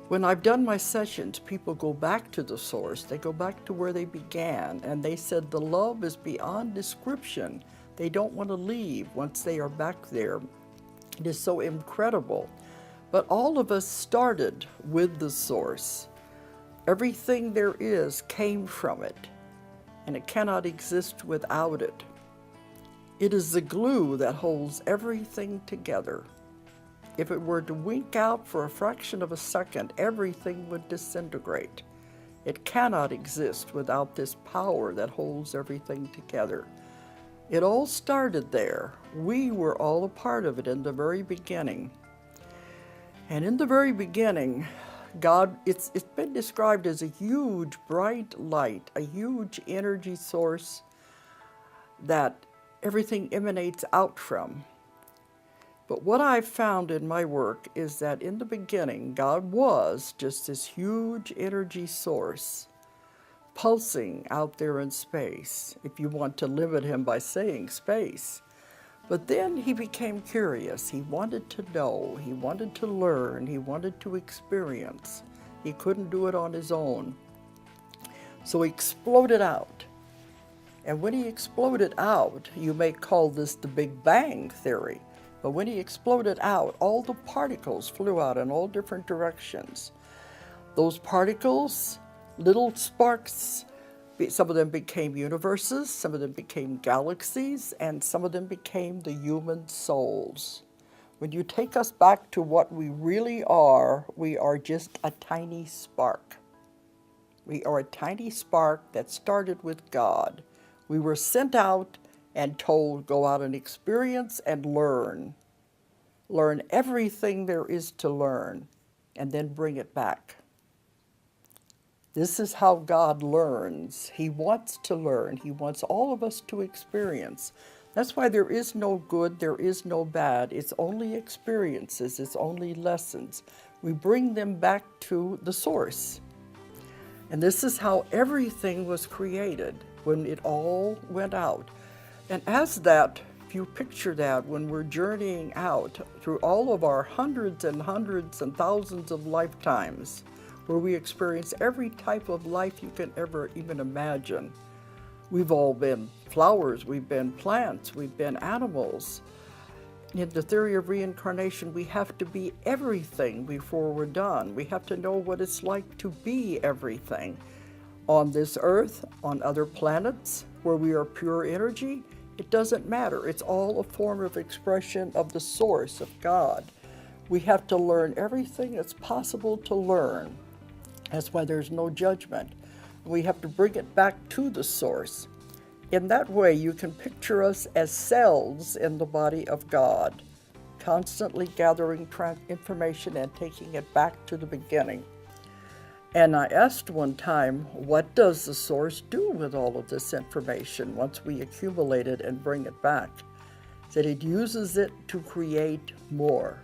When I've done my sessions, people go back to the source. They go back to where they began, and they said the love is beyond description. They don't want to leave once they are back there. It is so incredible. But all of us started with the source. Everything there is came from it, and it cannot exist without it. It is the glue that holds everything together. If it were to wink out for a fraction of a second, everything would disintegrate. It cannot exist without this power that holds everything together. It all started there. We were all a part of it in the very beginning. And in the very beginning, God, it's been described as a huge bright light, a huge energy source that everything emanates out from. But what I've found in my work is that in the beginning, God was just this huge energy source pulsing out there in space, if you want to limit him by saying space. But then he became curious. He wanted to know, he wanted to learn, he wanted to experience. He couldn't do it on his own. So he exploded out. And when he exploded out, you may call this the Big Bang theory. But when he exploded out, all the particles flew out in all different directions. Those particles, little sparks, some of them became universes, some of them became galaxies, and some of them became the human souls. When you take us back to what we really are, we are just a tiny spark. We are a tiny spark that started with God. We were sent out and told, go out and experience and learn. Learn everything there is to learn, and then bring it back. This is how God learns. He wants to learn. He wants all of us to experience. That's why there is no good, there is no bad. It's only experiences, it's only lessons. We bring them back to the source. And this is how everything was created when it all went out. And as that, if you picture that, when we're journeying out through all of our hundreds and thousands of lifetimes, where we experience every type of life you can ever even imagine. We've all been flowers, we've been plants, we've been animals. In the theory of reincarnation, we have to be everything before we're done. We have to know what it's like to be everything. On this earth, on other planets, where we are pure energy, it doesn't matter. It's all a form of expression of the source of God. We have to learn everything that's possible to learn. That's why there's no judgment. We have to bring it back to the source. In that way, you can picture us as cells in the body of God, constantly gathering information and taking it back to the beginning. And I asked one time, what does the source do with all of this information once we accumulate it and bring it back? That it uses it to create more.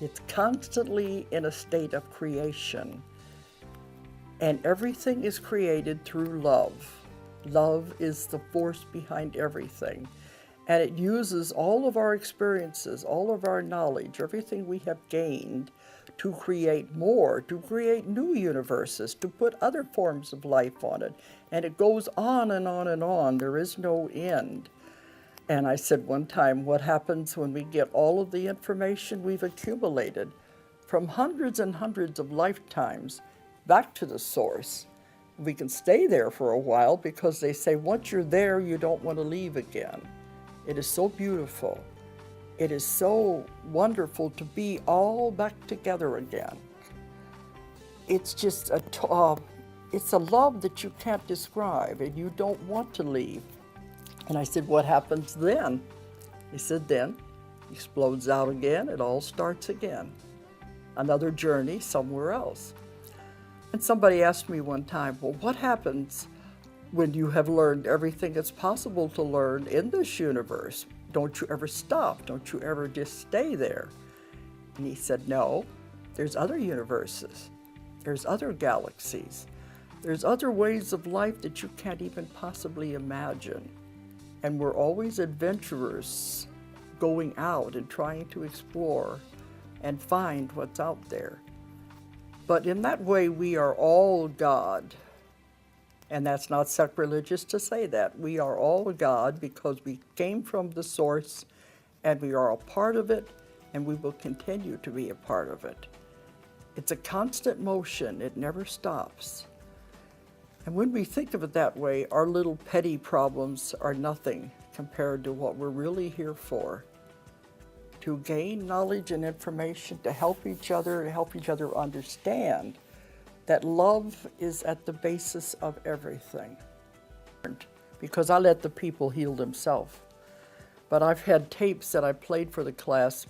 It's constantly in a state of creation. And everything is created through love. Love is the force behind everything. And it uses all of our experiences, all of our knowledge, everything we have gained to create more, to create new universes, to put other forms of life on it. And it goes on and on and on. There is no end. And I said one time, what happens when we get all of the information we've accumulated from hundreds and hundreds of lifetimes back to the source? We can stay there for a while because they say once you're there, you don't want to leave again. It is so beautiful. It is so wonderful to be all back together again. It's just it's a love that you can't describe, and you don't want to leave. And I said, what happens then? He said, then it explodes out again. It all starts again. Another journey somewhere else. And somebody asked me one time, well, what happens when you have learned everything that's possible to learn in this universe? Don't you ever stop? Don't you ever just stay there? And he said, no, there's other universes. There's other galaxies. There's other ways of life that you can't even possibly imagine. And we're always adventurers going out and trying to explore and find what's out there. But in that way, we are all God. And that's not sacrilegious to say that. We are all God because we came from the source and we are a part of it, and we will continue to be a part of it. It's a constant motion. It never stops. And when we think of it that way, our little petty problems are nothing compared to what we're really here for. To gain knowledge and information, to help each other understand that love is at the basis of everything. Because I let the people heal themselves. But I've had tapes that I played for the class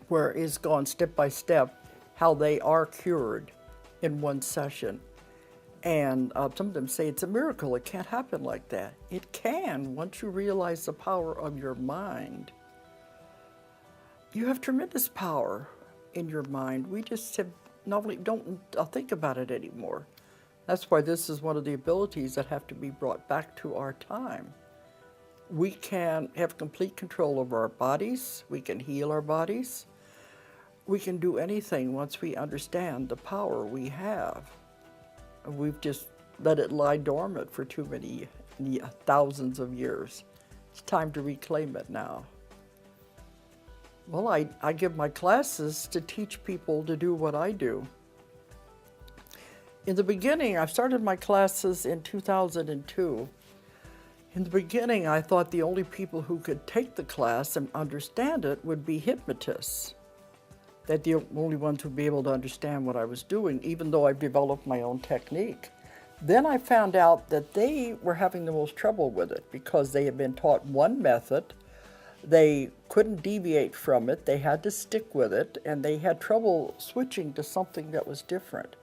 where it's gone step by step how they are cured in one session. And some of them say it's a miracle. It can't happen like that. It can once you realize the power of your mind. You have tremendous power in your mind. We just have normally don't think about it anymore. That's why this is one of the abilities that have to be brought back to our time. We can have complete control over our bodies. We can heal our bodies. We can do anything once we understand the power we have. And we've just let it lie dormant for too many thousands of years. It's time to reclaim it now. Well, I give my classes to teach people to do what I do. In the beginning, I started my classes in 2002. In the beginning, I thought the only people who could take the class and understand it would be hypnotists. That the only ones who would be able to understand what I was doing, even though I've developed my own technique. Then I found out that they were having the most trouble with it because they had been taught one method. They couldn't deviate from it. They had to stick with it, and they had trouble switching to something that was different.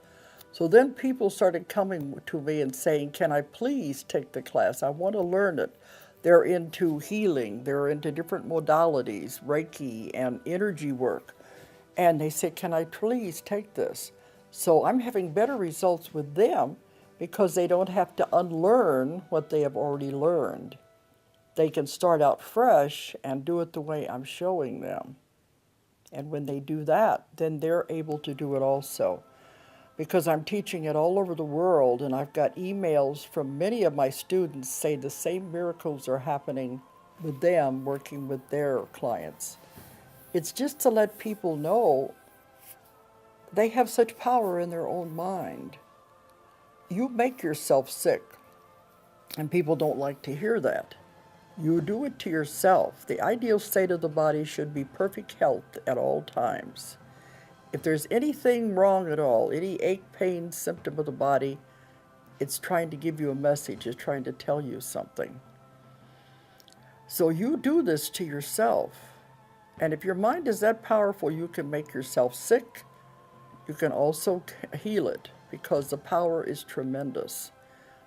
So then people started coming to me and saying, can I please take the class? I want to learn it. They're into healing. They're into different modalities, Reiki and energy work. And they said, can I please take this? So I'm having better results with them because they don't have to unlearn what they have already learned. They can start out fresh and do it the way I'm showing them. And when they do that, then they're able to do it also. Because I'm teaching it all over the world, and I've got emails from many of my students say the same miracles are happening with them working with their clients. It's just to let people know they have such power in their own mind. You make yourself sick, and people don't like to hear that. You do it to yourself. The ideal state of the body should be perfect health at all times. If there's anything wrong at all, any ache, pain, symptom of the body, it's trying to give you a message. It's trying to tell you something. So you do this to yourself. And if your mind is that powerful, you can make yourself sick. You can also heal it because the power is tremendous.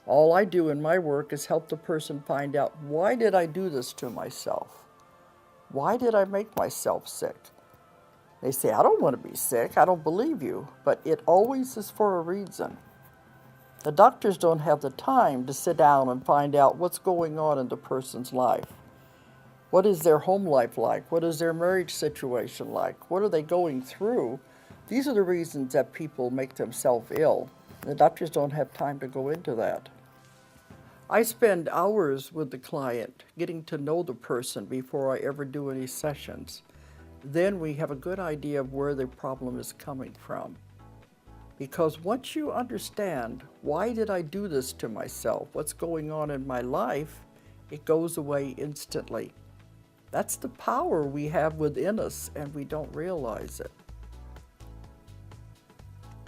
All I do in my work is help the person find out, why did I do this to myself? Why did I make myself sick? They say, I don't want to be sick. I don't believe you. But it always is for a reason. The doctors don't have the time to sit down and find out what's going on in the person's life. What is their home life like? What is their marriage situation like? What are they going through? These are the reasons that people make themselves ill. The doctors don't have time to go into that. I spend hours with the client getting to know the person before I ever do any sessions. Then we have a good idea of where the problem is coming from. Because once you understand, why did I do this to myself? What's going on in my life? It goes away instantly. That's the power we have within us, and we don't realize it.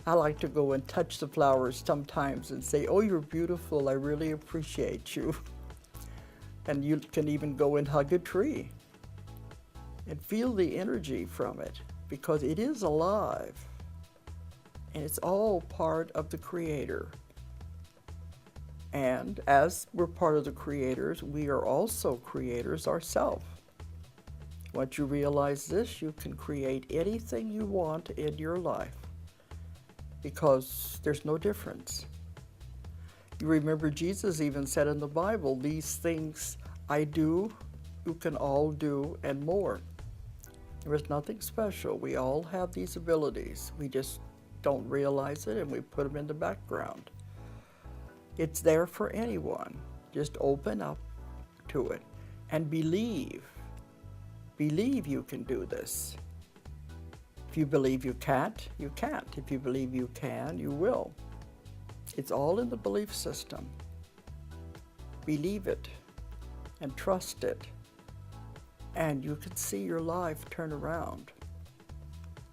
I like to go and touch the flowers sometimes and say, oh, you're beautiful. I really appreciate you. And you can even go and hug a tree and feel the energy from it because it is alive. And it's all part of the Creator. And as we're part of the creators, we are also creators ourselves. Once you realize this, you can create anything you want in your life because there's no difference. You remember Jesus even said in the Bible, these things I do, you can all do, and more. There is nothing special. We all have these abilities. We just don't realize it, and we put them in the background. It's there for anyone. Just open up to it and believe. Believe you can do this. If you believe you can't, you can't. If you believe you can, you will. It's all in the belief system. Believe it and trust it, and you can see your life turn around.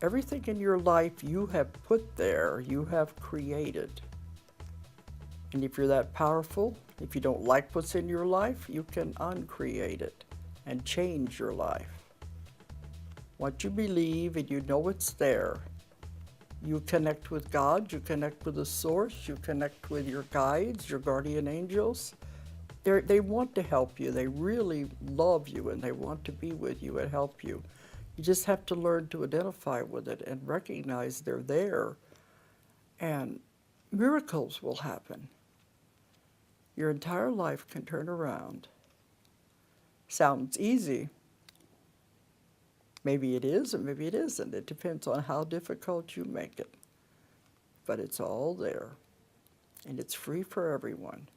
Everything in your life you have put there, you have created. And if you're that powerful, if you don't like what's in your life, you can uncreate it and change your life. Once you believe and you know it's there, you connect with God, you connect with the source, you connect with your guides, your guardian angels. They want to help you. They really love you, and they want to be with you and help you. You just have to learn to identify with it and recognize they're there, and miracles will happen. Your entire life can turn around. Sounds easy. Maybe it is, and maybe it isn't. It depends on how difficult you make it. But it's all there, and it's free for everyone.